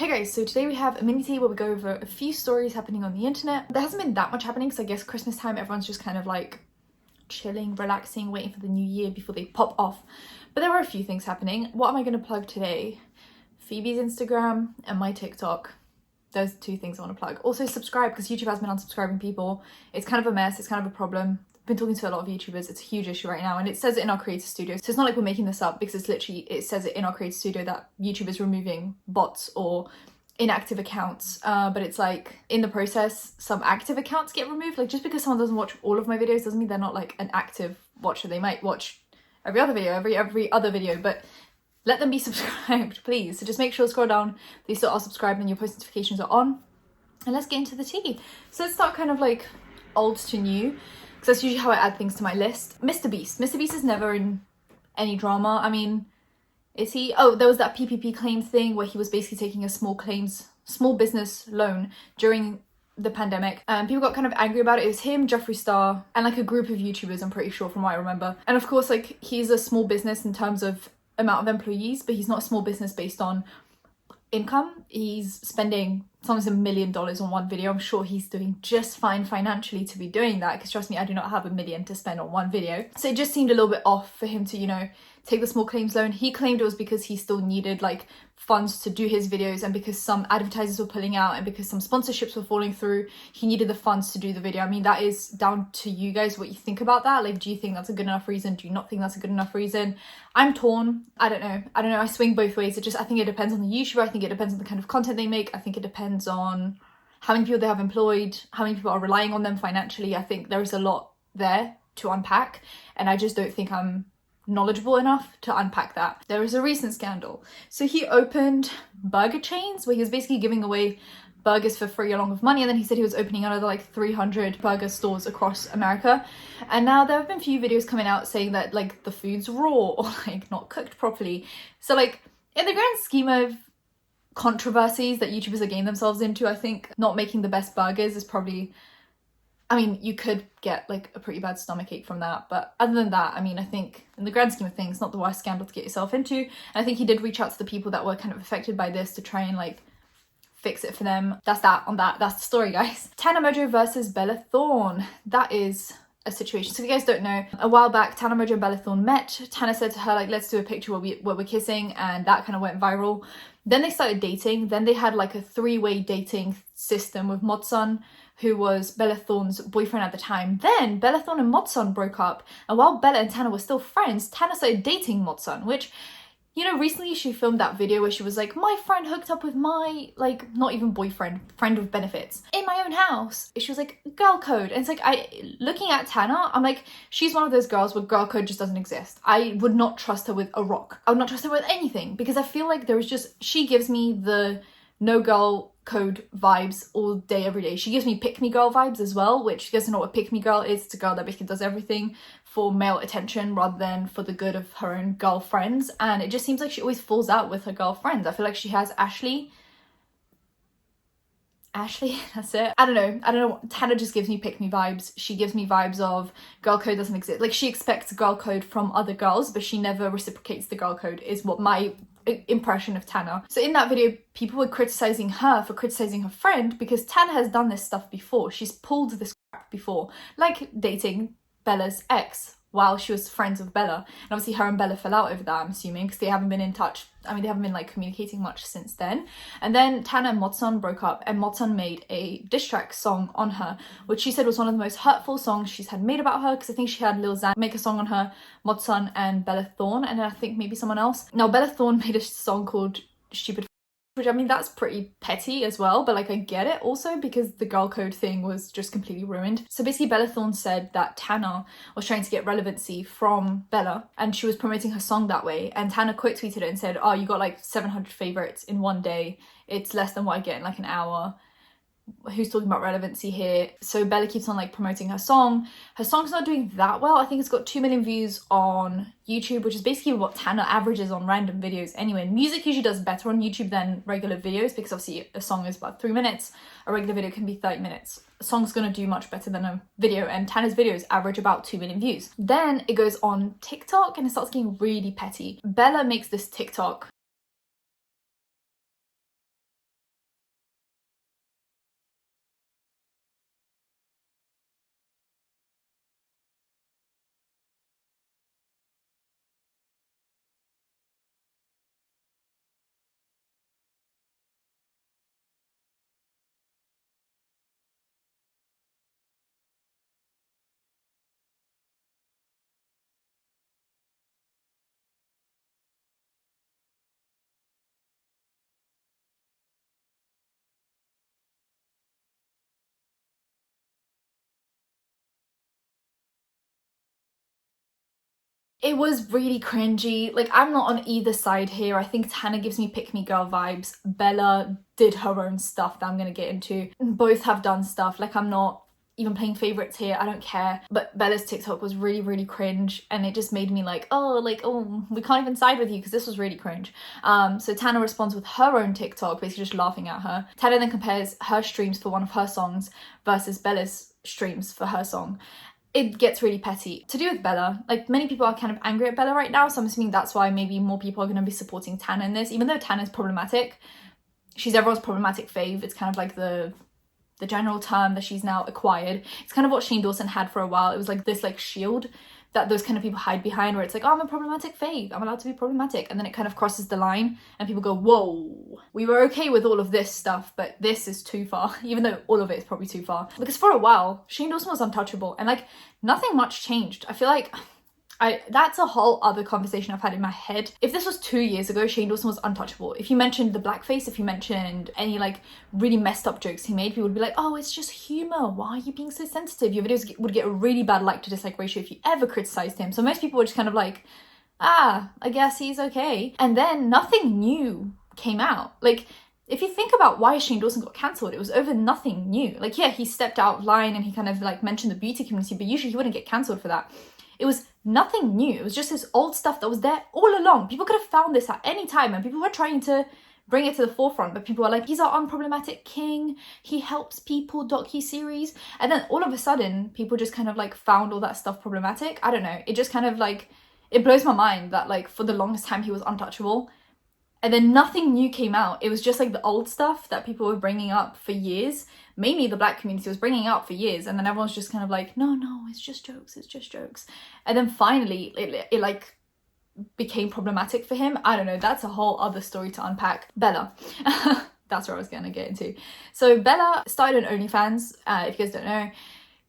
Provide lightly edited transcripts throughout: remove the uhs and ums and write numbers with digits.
Hey guys, so today we have a mini tea where we go over a few stories happening on the internet. There hasn't been that much happening because I guess Christmas time everyone's just kind of like chilling, relaxing, waiting for the new year before they pop off. But there were a few things happening. What am I going to plug today? Phoebe's Instagram and my TikTok. Those two things I want to plug. Also subscribe because YouTube has been unsubscribing people. It's kind of a mess, it's kind of a problem. I've been talking to a lot of YouTubers, it's a huge issue right now, and it says it in our creator studio. So it's not like we're making this up because it's literally, it says it in our creator studio that YouTube is removing bots or inactive accounts, but it's like in the process some active accounts get removed. Like just because someone doesn't watch all of my videos doesn't mean they're not like an active watcher. They might watch every other video, every other video, but let them be subscribed, please. So just make sure to scroll down, they still are subscribed and your post notifications are on. And let's get into the tea. So let's start kind of like old to new, because that's usually how I add things to my list. MrBeast. MrBeast is never in any drama. I mean, is he? Oh, there was that PPP claim thing where he was basically taking a small business loan during the pandemic, and people got kind of angry about it. It was him, Jeffree Star, and like a group of YouTubers, I'm pretty sure from what I remember. And of course, like he's a small business in terms of amount of employees, but he's not a small business based on income. He's spending sometimes $1 million on one video. I'm sure he's doing just fine financially to be doing that, because trust me, I do not have $1 million to spend on one video. So it just seemed a little bit off for him to, you know, take the small claims loan. He claimed it was because he still needed like funds to do his videos, and because some advertisers were pulling out and because some sponsorships were falling through, he needed the funds to do the video. I mean, that is down to you guys what you think about that. Like, do you think that's a good enough reason? Do you not think that's a good enough reason? I'm torn. I don't know. I swing both ways. I think it depends on the YouTuber. I think it depends on the kind of content they make. I think it depends on how many people they have employed, how many people are relying on them financially. I think there is a lot there to unpack, and I just don't think I'm knowledgeable enough to unpack that. There was a recent scandal. So he opened burger chains where he was basically giving away burgers for free along with money, and then he said he was opening another like 300 burger stores across America. And now there have been a few videos coming out saying that like the food's raw or like not cooked properly. So like in the grand scheme of controversies that YouTubers are getting themselves into, I think not making the best burgers is probably, I mean, you could get like a pretty bad stomachache from that, but other than that, I mean, I think in the grand scheme of things, not the worst scandal to get yourself into. And I think he did reach out to the people that were kind of affected by this to try and like fix it for them. That's that on that. That's the story, guys. Tana Mongeau versus Bella Thorne. That is a situation. So if you guys don't know, a while back, Tana Mongeau and Bella Thorne met. Tana said to her, like, let's do a picture where we're kissing, and that kind of went viral. Then they started dating. Then they had like a three-way dating system with Dawson, who was Bella Thorne's boyfriend at the time. Then Bella Thorne and Dawson broke up, and while Bella and Tana were still friends, Tana started dating Dawson, which, you know, recently she filmed that video where she was like, my friend hooked up with my, like, not even boyfriend, friend with benefits in my own house. She was like, girl code. And it's like, looking at Tana, I'm like, she's one of those girls where girl code just doesn't exist. I would not trust her with a rock. I would not trust her with anything, because I feel like there is just, she gives me the no girl code vibes all day, every day. She gives me pick me girl vibes as well, which you guys don't know what pick me girl is. It's a girl that basically does everything for male attention rather than for the good of her own girlfriends. And it just seems like she always falls out with her girlfriends. I feel like she has Ashley, that's it. I don't know. Tana just gives me pick me vibes. She gives me vibes of girl code doesn't exist. Like, she expects girl code from other girls, but she never reciprocates the girl code, is what my impression of Tana. So in that video, people were criticizing her for criticizing her friend, because Tana has done this stuff before. She's pulled this crap before, like dating Bella's ex while she was friends with Bella. And obviously her and Bella fell out over that, I'm assuming, because they haven't been in touch. I mean, they haven't been like communicating much since then. And then Tana and Dawson broke up, and Dawson made a diss track song on her, which she said was one of the most hurtful songs she's had made about her, because I think she had Lil Xan make a song on her, Dawson and Bella Thorne, and then I think maybe someone else. Now, Bella Thorne made a song called Stupid, which, I mean, that's pretty petty as well, but like I get it also because the girl code thing was just completely ruined. So basically Bella Thorne said that Tana was trying to get relevancy from Bella, and she was promoting her song that way, and Tana quote tweeted it and said, oh, you got like 700 favorites in one day, it's less than what I get in like an hour. Who's talking about relevancy here? So Bella keeps on like promoting her song. Her song's not doing that well. I think it's got 2 million views on YouTube, which is basically what Tana averages on random videos anyway. Music usually does better on YouTube than regular videos, because obviously a song is about 3 minutes, a regular video can be 30 minutes. A song's gonna do much better than a video, and Tana's videos average about 2 million views. Then it goes on TikTok and it starts getting really petty. Bella makes this TikTok It was really cringy. Like, I'm not on either side here. I think Tana gives me pick-me-girl vibes. Bella did her own stuff that I'm gonna get into. Both have done stuff. Like, I'm not even playing favorites here. I don't care. But Bella's TikTok was really, really cringe, and it just made me like, oh, we can't even side with you because this was really cringe. So Tana responds with her own TikTok, basically just laughing at her. Tana then compares her streams for one of her songs versus Bella's streams for her song. It gets really petty. To do with Bella, like, many people are kind of angry at Bella right now, so I'm assuming that's why maybe more people are going to be supporting Tana in this. Even though Tana's problematic, she's everyone's problematic fave. It's kind of like the general term that she's now acquired. It's kind of what Shane Dawson had for a while. It was like this like shield that those kind of people hide behind, where it's like, oh, I'm a problematic fave, I'm allowed to be problematic, and then it kind of crosses the line and people go, whoa, we were okay with all of this stuff, but this is too far. Even though all of it is probably too far, because for a while Shane Dawson was untouchable and like nothing much changed. I feel like that's a whole other conversation I've had in my head. If this was 2 years ago, Shane Dawson was untouchable. If you mentioned the blackface, if you mentioned any like really messed up jokes he made, people would be like, oh, it's just humor, why are you being so sensitive? Your videos would get a really bad like to dislike ratio if you ever criticized him. So most people were just kind of like, I guess he's okay. And then nothing new came out. Like, if you think about why Shane Dawson got cancelled, it was over nothing new. Like, yeah, he stepped out of line and he kind of like mentioned the beauty community, but usually he wouldn't get cancelled for that. It was nothing new. It was just this old stuff that was there all along. People could have found this at any time and people were trying to bring it to the forefront, but people are like, he's our unproblematic king, he helps people docu-series. And then all of a sudden, people just kind of like found all that stuff problematic. I don't know. It just kind of like, it blows my mind that like for the longest time he was untouchable. And then nothing new came out. It was just like the old stuff that people were bringing up for years. Mainly the black community was bringing up for years. And then everyone's just kind of like, no, it's just jokes, it's just jokes. And then finally, it like became problematic for him. I don't know, that's a whole other story to unpack. Bella. That's what I was going to get into. So Bella started an OnlyFans, if you guys don't know.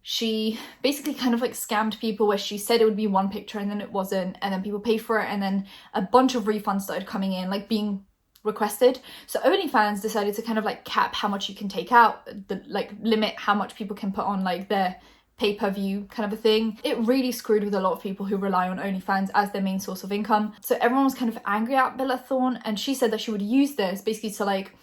She basically kind of like scammed people where she said it would be one picture and then it wasn't, and then people paid for it, and then a bunch of refunds started coming in, like being requested. So OnlyFans decided to kind of like cap how much you can take out, like limit how much people can put on like their pay-per-view kind of a thing. It really screwed with a lot of people who rely on OnlyFans as their main source of income. So everyone was kind of angry at Bella Thorne, and she said that she would use this basically to like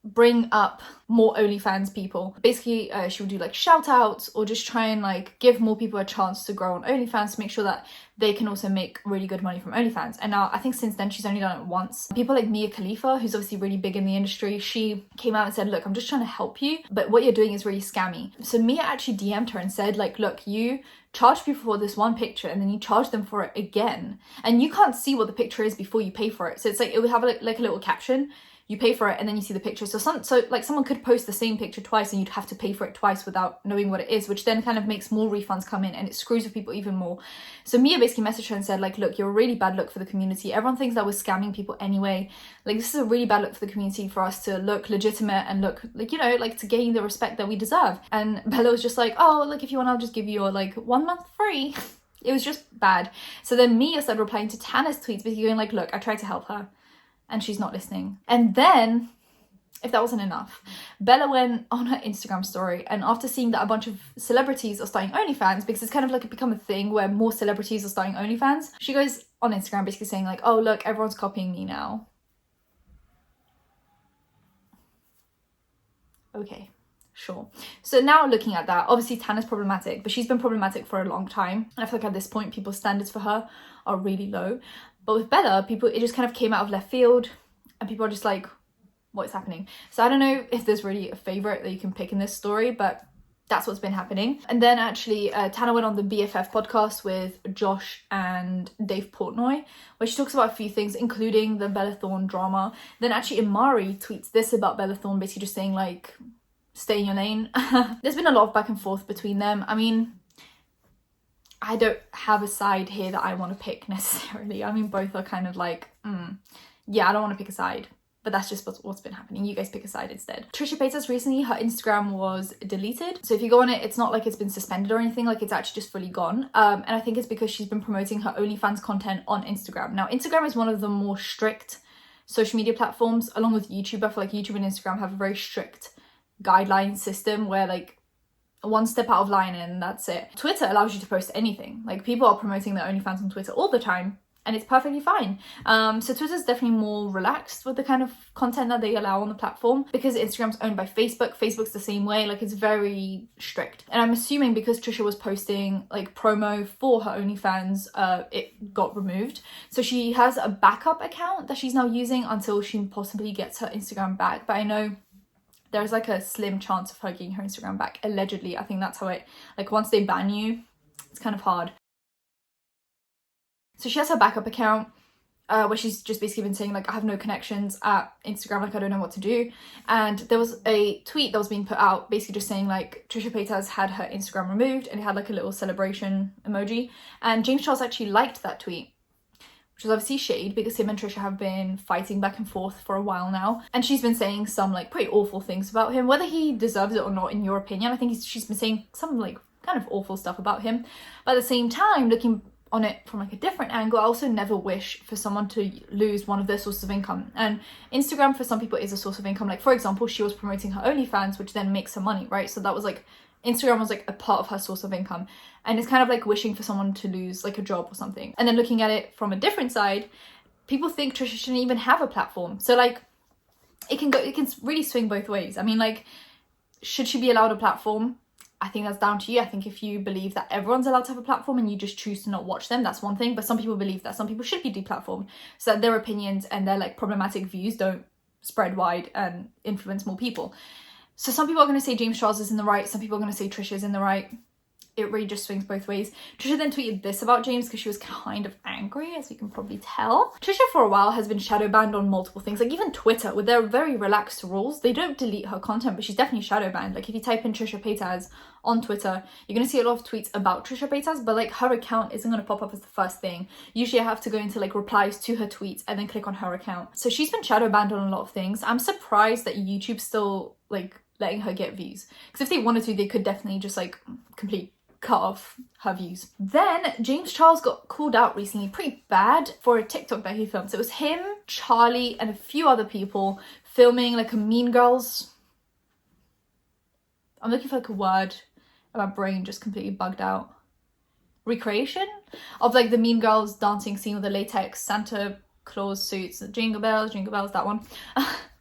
bring up more OnlyFans people. Basically, she would do like shout outs or just try and like give more people a chance to grow on OnlyFans to make sure that they can also make really good money from OnlyFans. And now I think since then she's only done it once. People like Mia Khalifa, who's obviously really big in the industry, she came out and said, look, I'm just trying to help you, but what you're doing is really scammy. So Mia actually DM'd her and said like, look, you charge people for this one picture and then you charge them for it again, and you can't see what the picture is before you pay for it. So it's like, it would have like a little caption. You pay for it and then you see the picture. So like someone could post the same picture twice and you'd have to pay for it twice without knowing what it is, which then kind of makes more refunds come in and it screws with people even more. So Mia basically messaged her and said like, look, you're a really bad look for the community. Everyone thinks that we're scamming people anyway. Like, this is a really bad look for the community, for us to look legitimate and look like, you know, like to gain the respect that we deserve. And Bella was just like, oh, like if you want, I'll just give you your like 1 month free. It was just bad. So then Mia started replying to Tana's tweets, basically going like, look, I tried to help her and she's not listening. And then, if that wasn't enough, Bella went on her Instagram story, and after seeing that a bunch of celebrities are starting OnlyFans, because it's kind of like become a thing where more celebrities are starting OnlyFans, she goes on Instagram basically saying like, oh look, everyone's copying me now. Okay, sure. So now looking at that, obviously Tana's problematic, but she's been problematic for a long time. And I feel like at this point, people's standards for her are really low. But with Bella, people, it just kind of came out of left field and people are just like, what's happening? So I don't know if there's really a favorite that you can pick in this story, but that's what's been happening. And then actually Tana went on the BFF podcast with Josh and Dave Portnoy, where she talks about a few things, including the Bella Thorne drama. Then actually Imari tweets this about Bella Thorne, basically just saying like, stay in your lane. There's been a lot of back and forth between them. I mean, I don't have a side here that I want to pick necessarily. I mean, both are kind of like, yeah, I don't want to pick a side. But that's just what's been happening. You guys pick a side instead. Trisha Paytas recently, her Instagram was deleted. So if you go on it, it's not like it's been suspended or anything. Like, it's actually just fully gone. And I think it's because she's been promoting her OnlyFans content on Instagram. Now, Instagram is one of the more strict social media platforms, along with YouTube. I feel like YouTube and Instagram have a very strict guideline system where like one step out of line and that's it. Twitter allows you to post anything. Like, people are promoting their OnlyFans on Twitter all the time, and it's perfectly fine. So Twitter's definitely more relaxed with the kind of content that they allow on the platform, because Instagram's owned by Facebook. Facebook's the same way, like, it's very strict. And I'm assuming because Trisha was posting like promo for her OnlyFans, it got removed. So she has a backup account that she's now using until she possibly gets her Instagram back. But I know there's like a slim chance of her getting her Instagram back, allegedly. I think that's how it, like, once they ban you, it's kind of hard. So she has her backup account where she's just basically been saying, like, I have no connections at Instagram, like, I don't know what to do. And there was a tweet that was being put out basically just saying, like, Trisha Paytas had her Instagram removed, and it had like a little celebration emoji. And James Charles actually liked that tweet, which was obviously shade, because him and Trisha have been fighting back and forth for a while now. And she's been saying some like pretty awful things about him, whether he deserves it or not in your opinion. I think she's been saying some like kind of awful stuff about him. But at the same time, looking on it from like a different angle, I also never wish for someone to lose one of their sources of income. And Instagram for some people is a source of income. Like, for example, she was promoting her OnlyFans, which then makes her money, right? So that was like, Instagram was like a part of her source of income. And it's kind of like wishing for someone to lose like a job or something. And then looking at it from a different side, people think Trisha shouldn't even have a platform. So like, it can really swing both ways. I mean, like, should she be allowed a platform? I think that's down to you. I think if you believe that everyone's allowed to have a platform and you just choose to not watch them, that's one thing. But some people believe that some people should be deplatformed, so that their opinions and their like problematic views don't spread wide and influence more people. So some people are going to say James Charles is in the right. Some people are going to say Trisha is in the right. It really just swings both ways. Trisha then tweeted this about James because she was kind of angry, as you can probably tell. Trisha for a while has been shadow banned on multiple things. Like, even Twitter, with their very relaxed rules, they don't delete her content, but she's definitely shadow banned. Like, if you type in Trisha Paytas on Twitter, you're going to see a lot of tweets about Trisha Paytas, but like, her account isn't going to pop up as the first thing. Usually I have to go into like replies to her tweets and then click on her account. So she's been shadow banned on a lot of things. I'm surprised that YouTube's still like letting her get views, because if they wanted to, they could definitely just like completely cut off her views. Then James Charles got called out recently pretty bad for a TikTok that he filmed. So it was him, Charlie, and a few other people filming like a Mean Girls, I'm looking for like a word, and my brain just completely bugged out, recreation of like the Mean Girls dancing scene with the latex Santa Claus suits, jingle bells, that one.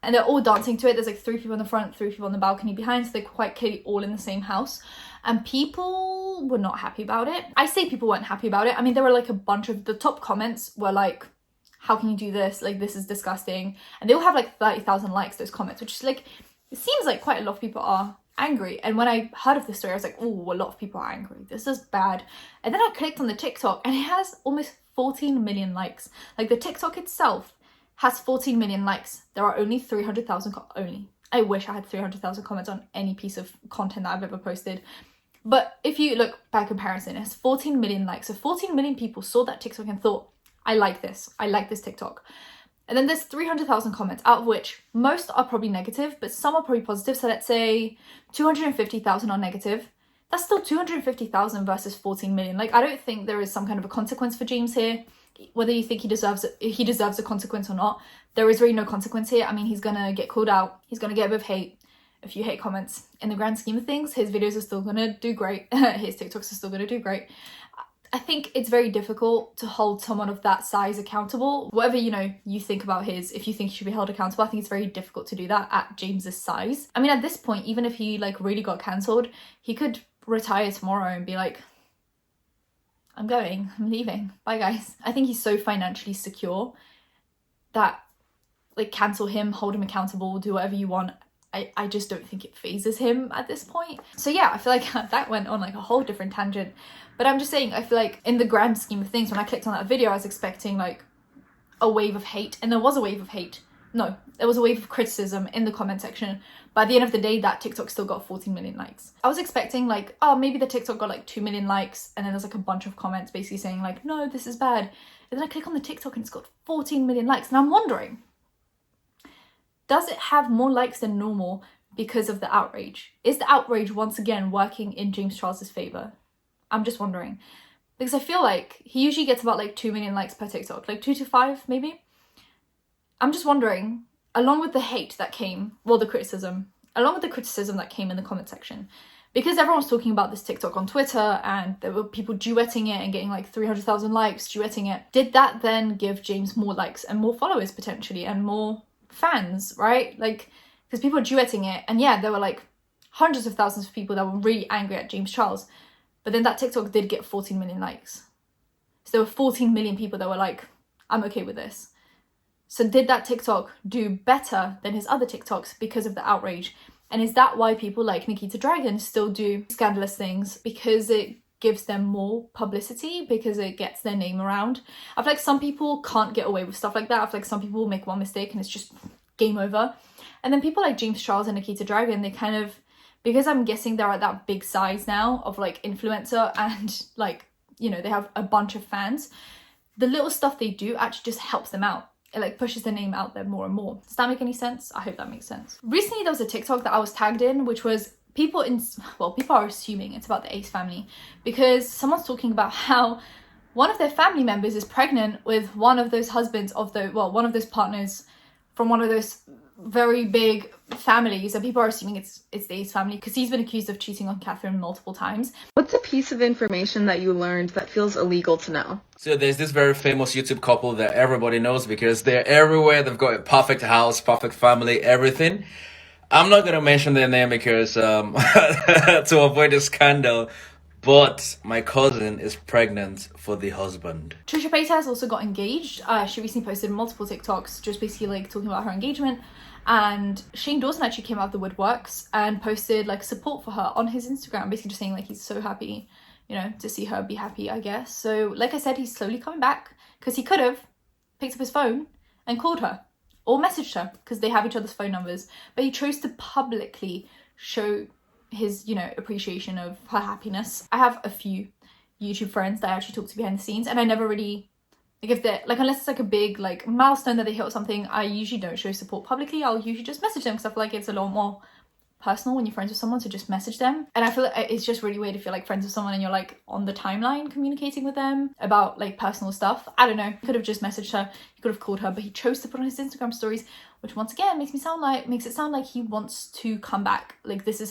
And they're all dancing to it. There's like 3 people in the front, 3 people on the balcony behind, so they're quite clearly all in the same house. And people were not happy about it. I say people weren't happy about it. I mean, there were like a bunch of, the top comments were like, how can you do this? Like, this is disgusting. And they all have like 30,000 likes, those comments, which is like, it seems like quite a lot of people are angry. And when I heard of this story, I was like, oh, a lot of people are angry. This is bad. And then I clicked on the TikTok and it has almost 14 million likes. Like, the TikTok itself has 14 million likes. There are only 300,000, I wish I had 300,000 comments on any piece of content that I've ever posted. But if you look by comparison, it has 14 million likes. So 14 million people saw that TikTok and thought, I like this TikTok. And then there's 300,000 comments, out of which most are probably negative, but some are probably positive. So let's say 250,000 are negative. That's still 250,000 versus 14 million. Like, I don't think there is some kind of a consequence for James here. Whether you think he deserves a consequence or not, there is really no consequence here. I mean, he's gonna get called out. He's gonna get a bit of hate, a few hate comments. In the grand scheme of things, his videos are still gonna do great. His TikToks are still gonna do great. I think it's very difficult to hold someone of that size accountable. Whatever, you think about if you think he should be held accountable, I think it's very difficult to do that at James's size. I mean, at this point, even if he like really got cancelled, he could retire tomorrow and be like, I'm leaving, bye guys. I think he's so financially secure that like, cancel him, hold him accountable, do whatever you want. I just don't think it phases him at this point. So yeah, I feel like that went on like a whole different tangent. But I'm just saying, I feel like in the grand scheme of things, when I clicked on that video, I was expecting like a wave of hate, and there was a wave of hate. No, there was a wave of criticism in the comment section. But at the end of the day, that TikTok still got 14 million likes. I was expecting like, oh, maybe the TikTok got like 2 million likes, and then there's like a bunch of comments basically saying like, no, this is bad. And then I click on the TikTok and it's got 14 million likes. And I'm wondering, does it have more likes than normal because of the outrage? Is the outrage once again working in James Charles's favor? I'm just wondering. Because I feel like he usually gets about like 2 million likes per TikTok, like 2 to 5 maybe. I'm just wondering, along with the hate that came, the criticism that came in the comment section, because everyone was talking about this TikTok on Twitter and there were people duetting it and getting like 300,000 likes duetting it, did that then give James more likes and more followers potentially and more fans, right? Like, because people were duetting it, and yeah, there were like hundreds of thousands of people that were really angry at James Charles, but then that TikTok did get 14 million likes. So there were 14 million people that were like, I'm okay with this. So did that TikTok do better than his other TikToks because of the outrage? And is that why people like Nikita Dragon still do scandalous things? Because it gives them more publicity, because it gets their name around. I feel like some people can't get away with stuff like that. I feel like some people make one mistake and it's just game over. And then people like James Charles and Nikita Dragon, they kind of, because I'm guessing they're at that big size now of like influencer and like, you know, they have a bunch of fans, the little stuff they do actually just helps them out. It like pushes their name out there more and more. Does that make any sense? I hope that makes sense. Recently there was a TikTok that I was tagged in, which was people are assuming it's about the Ace family, because someone's talking about how one of their family members is pregnant with one of those husbands of one of those partners from one of those very big families, and people are assuming it's the Ace family because he's been accused of cheating on Catherine multiple times. What's a piece of information that you learned that feels illegal to know? So there's this very famous YouTube couple that everybody knows because they're everywhere. They've got a perfect house, perfect family, everything. I'm not going to mention their name because to avoid a scandal, but my cousin is pregnant for the husband. Trisha Paytas also got engaged. She recently posted multiple TikToks just basically like talking about her engagement. And Shane Dawson actually came out of the woodworks and posted like support for her on his Instagram, basically just saying like he's so happy, you know, to see her be happy, I guess. So like I said, he's slowly coming back, because he could have picked up his phone and called her or messaged her, because they have each other's phone numbers, but he chose to publicly show his, you know, appreciation of her happiness. I have a few YouTube friends that I actually talk to behind the scenes, and I never really, like, if they're like, unless it's like a big like milestone that they hit or something, I usually don't show support publicly. I'll usually just message them, because I feel like it's a lot more personal when you're friends with someone to just message them. And I feel like it's just really weird if you're like friends with someone and you're like on the timeline communicating with them about like personal stuff. I don't know, he could have just messaged her, he could have called her, but he chose to put on his Instagram stories, which once again makes it sound like he wants to come back. Like this is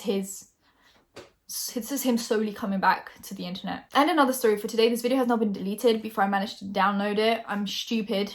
him slowly coming back to the internet. And another story for today, this video has not been deleted before I managed to download it. I'm stupid.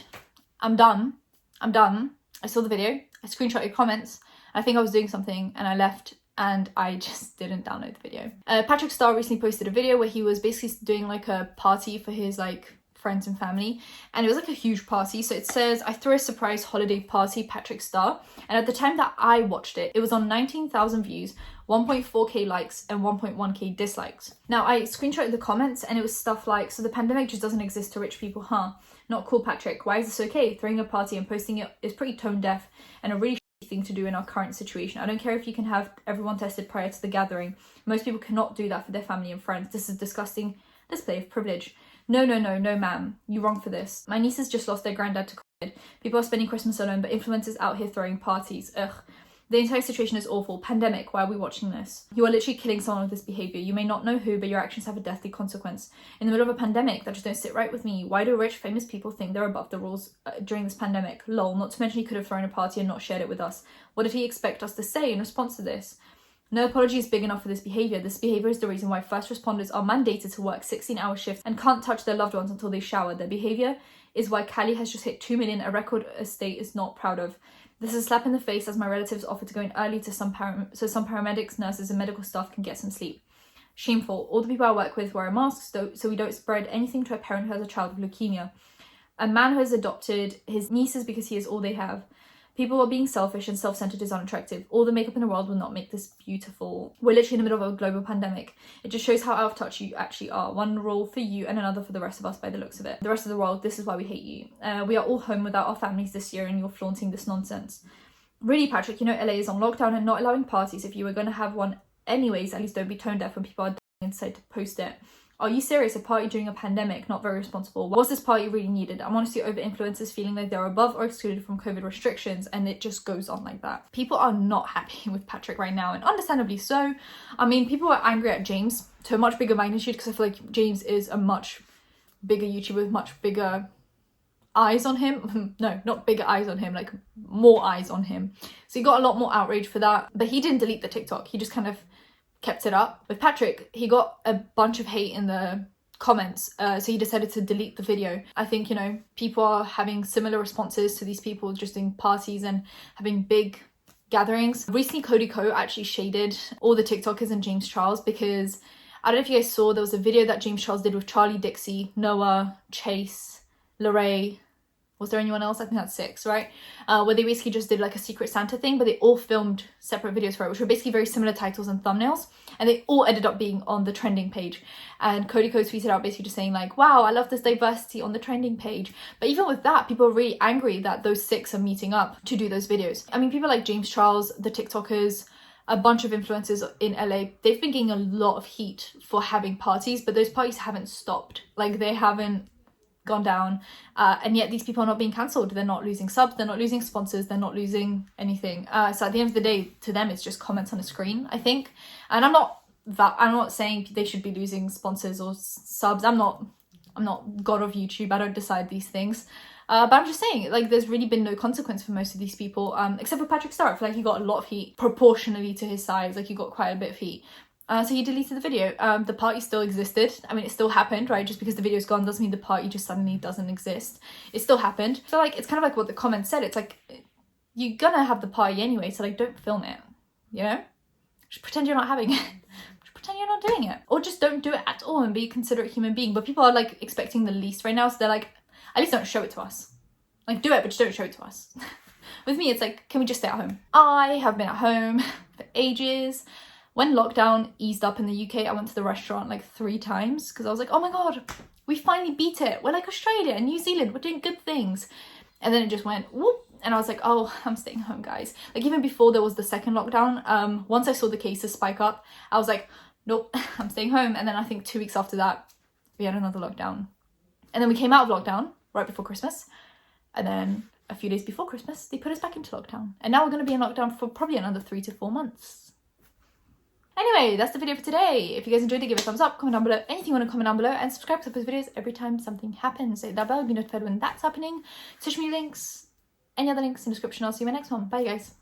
I'm done. I saw the video, I screenshot your comments. I think I was doing something and I left and I just didn't download the video. Patrick Starrr recently posted a video where he was basically doing like a party for his like friends and family, and it was like a huge party. So it says, I threw a surprise holiday party, Patrick Starrr, and at the time that I watched it, it was on 19,000 views, 1.4k likes and 1.1k dislikes. Now I screenshotted the comments and it was stuff like, so the pandemic just doesn't exist to rich people, huh? Not cool, Patrick. Why is this okay? Throwing a party and posting it is pretty tone deaf and a really thing to do in our current situation. I don't care if you can have everyone tested prior to the gathering. Most people cannot do that for their family and friends. This is disgusting display of privilege. No, ma'am. You're wrong for this. My nieces just lost their granddad to COVID. People are spending Christmas alone, but influencers out here throwing parties. Ugh. The entire situation is awful. Pandemic, why are we watching this? You are literally killing someone with this behaviour. You may not know who, but your actions have a deathly consequence. In the middle of a pandemic, that just don't sit right with me. Why do rich, famous people think they're above the rules during this pandemic? Lol, not to mention he could have thrown a party and not shared it with us. What did he expect us to say in response to this? No apology is big enough for this behaviour. This behaviour is the reason why first responders are mandated to work 16-hour shifts and can't touch their loved ones until they shower. Their behaviour is why Cali has just hit 2 million, a record a state is not proud of. This is a slap in the face as my relatives offered to go in early to some paramedics, nurses and medical staff can get some sleep. Shameful. All the people I work with wear a mask so we don't spread anything to a parent who has a child with leukemia. A man who has adopted his nieces because he is all they have. People are being selfish and self-centered is unattractive. All the makeup in the world will not make this beautiful. We're literally in the middle of a global pandemic. It just shows how out of touch you actually are. One rule for you and another for the rest of us by the looks of it. The rest of the world, this is why we hate you. We are all home without our families this year and you're flaunting this nonsense. Really, Patrick, you know LA is on lockdown and not allowing parties. If you were going to have one anyways, at least don't be tone deaf when people are dying and decide to post it. Are you serious? A party during a pandemic? Not very responsible. Was this party really needed? I want to see over influencers feeling like they're above or excluded from COVID restrictions, and it just goes on like that. People are not happy with Patrick right now, and understandably so. I mean, people are angry at James to a much bigger magnitude because I feel like James is a much bigger YouTuber with much bigger eyes on him. No, not bigger eyes on him, like more eyes on him. So he got a lot more outrage for that, but he didn't delete the TikTok. He just kind of kept it up. With Patrick, he got a bunch of hate in the comments, so he decided to delete the video. I think, you know, people are having similar responses to these people just doing parties and having big gatherings. Recently, Cody Ko actually shaded all the TikTokers and James Charles, because I don't know if you guys saw, there was a video that James Charles did with Charlie, Dixie, Noah, Chase, Lorraine. Was there anyone else? I think that's 6, right? Where they basically just did like a Secret Santa thing, but they all filmed separate videos for it, which were basically very similar titles and thumbnails. And they all ended up being on the trending page. And Cody Ko tweeted out basically just saying like, wow, I love this diversity on the trending page. But even with that, people are really angry that those 6 are meeting up to do those videos. I mean, people like James Charles, the TikTokers, a bunch of influencers in LA, they've been getting a lot of heat for having parties, but those parties haven't stopped. Like, they haven't gone down, and yet these people are not being cancelled. They're not losing subs, they're not losing sponsors, they're not losing anything. So at the end of the day, to them, it's just comments on a screen, I think. And I'm not saying they should be losing sponsors or subs. I'm not god of YouTube. I don't decide these things. But I'm just saying, like, there's really been no consequence for most of these people, except for Patrick Starrr. I feel like he got a lot of heat proportionally to his size. Like, he got quite a bit of heat. So he deleted the video. The party still existed. I mean, it still happened, right? Just because the video's gone doesn't mean the party just suddenly doesn't exist. It still happened. So, like, it's kind of like what the comments said. It's like, you're gonna have the party anyway, so, like, don't film it, you know? Just pretend you're not having it. Just pretend you're not doing it. Or just don't do it at all and be a considerate human being. But people are, like, expecting the least right now, so they're like, at least don't show it to us. Like, do it, but just don't show it to us. With me, it's like, can we just stay at home? I have been at home for ages. When lockdown eased up in the UK, I went to the restaurant like 3 times because I was like, oh my god, we finally beat it. We're like Australia and New Zealand, we're doing good things. And then it just went whoop, and I was like, oh, I'm staying home, guys. Like, even before there was the second lockdown, once I saw the cases spike up, I was like, nope, I'm staying home. And then I think 2 weeks after that, we had another lockdown. And then we came out of lockdown right before Christmas. And then a few days before Christmas, they put us back into lockdown. And now we're going to be in lockdown for probably another 3 to 4 months. Anyway, that's the video for today. If you guys enjoyed it, give it a thumbs up, comment down below anything you want to comment down below, and subscribe to post videos every time something happens. So that bell will be notified when that's happening. Social media links, any other links in the description. I'll see you in my next one. Bye, guys.